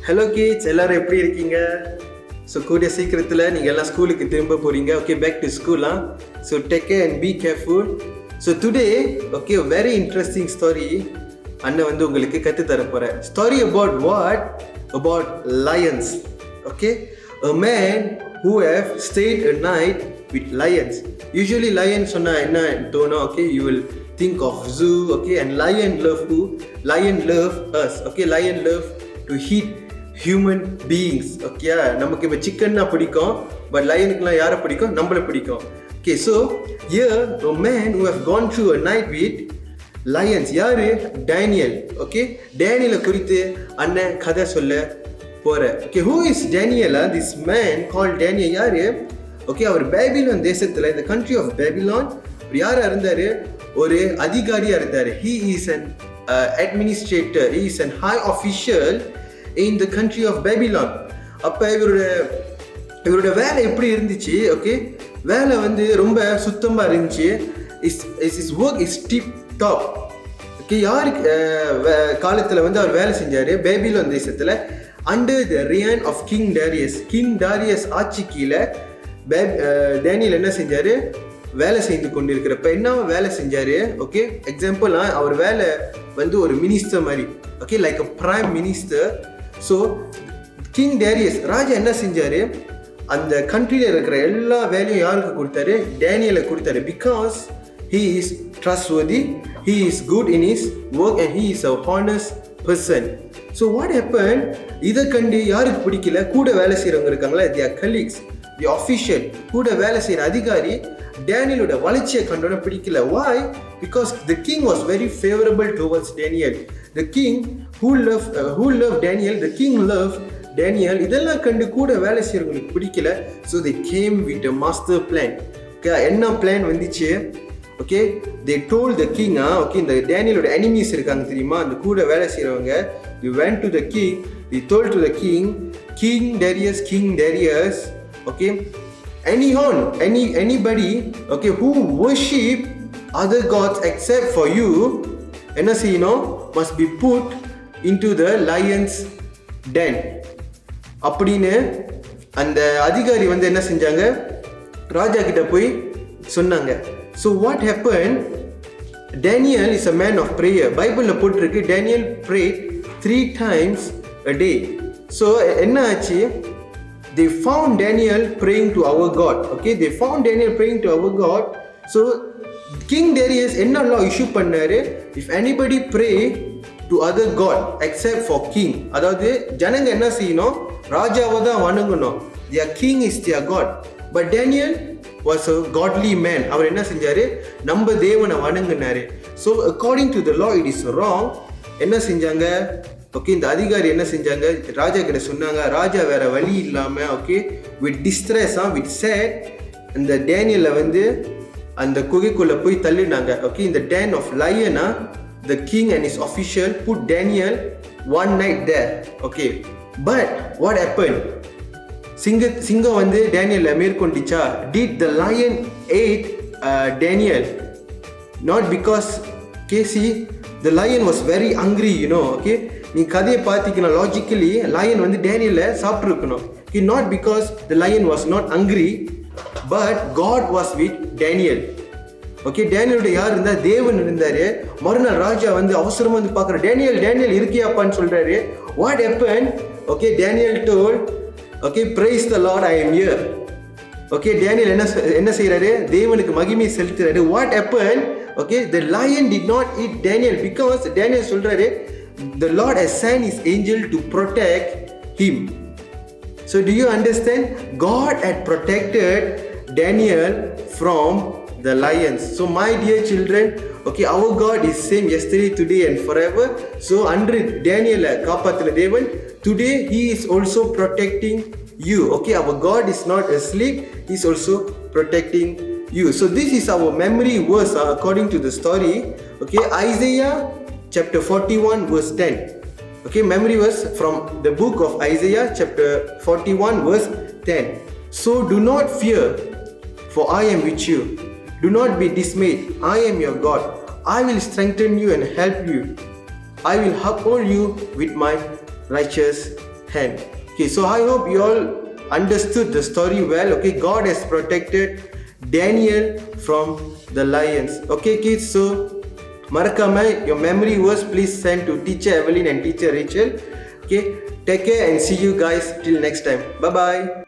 Hello kids, எல்லாரும் எப்படி இருக்கீங்க? ஸோ கூடிய சீக்கிரத்தில் நீங்கள் எல்லாம் ஸ்கூலுக்கு திரும்ப போகிறீங்க. ஓகே, பேக் டு ஸ்கூலா. So take care and be careful. So today okay, very interesting story அண்ணன் வந்து உங்களுக்கு கற்றுத்தர போகிறேன். Story about what? About lions. Okay, a man who have stayed a night with lions. Usually lion சொன்னா என்ன தோணும்? Okay, you will think of zoo. Okay, and lion love who? Lion love us. Okay, lion love to eat human beings. Okay, நமக்கு இப்போ சிக்கன்னா பிடிக்கும், but லயனுக்குலாம் யாரை பிடிக்கும்? நம்மளை பிடிக்கும். Okay, so here a man who have gone through a night with lions. யாரு? Daniel. Okay, டேனியலை குறித்து அண்ணன் கதை சொல்ல போகிறேன். Okay, who is Daniel? This man called Daniel யாரு? ஓகே, அவர் பேபிலோன் தேசத்தில், இந்த கண்ட்ரி ஆஃப் பேபிலோன் யாராக இருந்தார்? ஒரு அதிகாரியாக இருந்தார். he is an administrator, he is an high official in the country of Babylon. அப்போ இவரோட வேலை எப்படி இருந்துச்சு? ஓகே, வேலை வந்து ரொம்ப சுத்தமாக இருந்துச்சு. his work is tip top. Okay, யாருக்கு காலத்தில் வந்து அவர் வேலை செஞ்சார்? பேபிலோன் தேசத்தில் under the reign of King Darius. King Darius ஆட்சி கீழே டேனியல் என்ன செஞ்சார்? வேலை செய்து கொண்டிருக்கிறப்ப என்ன வேலை செஞ்சார்? ஓகே, எக்ஸாம்பிள், அவர் வேலை வந்து ஒரு மினிஸ்டர் மாதிரி. Okay, like a prime minister. So king Darius ராஜா என்ன செஞ்சார்? அந்த கண்ட்ரியில் இருக்கிற எல்லா வேலையும் யாருக்கு கொடுத்தாரு? டேனியலை கொடுத்தாரு. Because he is trustworthy, he is good in his work and he is a honest person. So what happened? இதை கண்டு யாருக்கு பிடிக்கல? கூட வேலை செய்கிறவங்க இருக்காங்களா, their colleagues, the official, கூட வேலை செய்கிற அதிகாரி டேனியலோட வளர்ச்சியை கண்டோட பிடிக்கல. Why? Because the king was very favorable towards Daniel. The king who loved Daniel, the king loved Daniel. இதெல்லாம் கண்டு கூட வேலை செய்கிறவங்களுக்கு பிடிக்கல. So they came with a master plan. Okay, என்ன பிளான் வந்துச்சு? Okay, they told the king, okay, இந்த டேனியலோட enemies இருக்காங்க தெரியுமா, அந்த கூட வேலை செய்கிறவங்க. they went to the king, they told to the king, King Darius, okay, anybody, okay, who worship other gods except for you, என்ன செய்யணும்? must be put into the lion's den. அப்படின்னு அந்த அதிகாரி வந்து என்ன செஞ்சாங்க? ராஜா கிட்ட போய் சொன்னாங்க. So what happened? Daniel is a man of prayer. பைபிள்ல போட்டிருக்கு Daniel prayed 3 times a day. So என்ன ஆச்சு? They found Daniel praying to our God. Okay, they found Daniel praying to our God. So King Darius என்ன law issue பண்ணாரு? If anybody pray to other god except for king, அதாவது ஜனங்க என்ன செய்யணும்? ராஜாவை தான் வணங்கணும். Their king is their god. But Daniel was a godly man. அவர் என்ன செஞ்சாரு? நம்ம தேவனை வணங்கினாரு. So according to the law it is wrong. என்ன செஞ்சாங்க? ஓகே, இந்த அதிகாரி என்ன செஞ்சாங்க? ராஜா கிட்ட சொன்னாங்க. ராஜா வேற வழி இல்லாம, okay, with distress, with sad, இந்த டேனியலை வந்து அந்த குகைக்குள்ள போய் தள்ளினாங்க. ஓகே, இந்த den of lion, the king and his official put Daniel one night there. Okay, but what happened? சிங்கம் வந்து டேனியலை மேற்கொண்டுச்சா? Did the lion ate Daniel? Not because, okay, see, the lion was very hungry, you know. Okay, நீ கதையை பார்த்தீங்கன்னா logically lion வந்து டேனியலை சாப்பிட்ருக்கணும். Okay, not because the lion was not hungry, but God was with Daniel. Okay, டேனியலோட யார் இருந்தா? தேவன் இருந்தாரு. மறுநாள் ராஜா வந்து அவசரமா வந்து பார்க்குற, டேனியல் இருக்கியாப்பான்னு சொல்றாரு. What happened? Okay, Daniel told, okay, praise the Lord, I am here. Okay, Daniel என்ன செய்யறாரு? தேவனுக்கு மகிமை செலுத்துறாரு. What happened? Okay, the lion did not eat Daniel because Daniel சொல்றாரு, the Lord has sent his angel to protect him. So do you understand? God had protected Daniel from the lions. So my dear children, okay, our God is same yesterday, today and forever. So அன்று டேனியலை காப்பாற்றின தேவன் today he is also protecting you. Okay, our God is not asleep, he is also protecting you. So this is our memory verse according to the story. Okay, Isaiah chapter 41 verse 10. Okay, memory verse from the book of Isaiah chapter 41 verse 10. So do not fear, for I am with you. Do not be dismayed, I am your God. I will strengthen you and help you. I will uphold you with my righteous hand. Okay, so I hope you all understood the story well. Okay, God has protected Daniel from the lions. Okay kids, so marakama your memory words please send to teacher Evelyn and teacher Rachel. Okay, take care and see you guys till next time. Bye bye.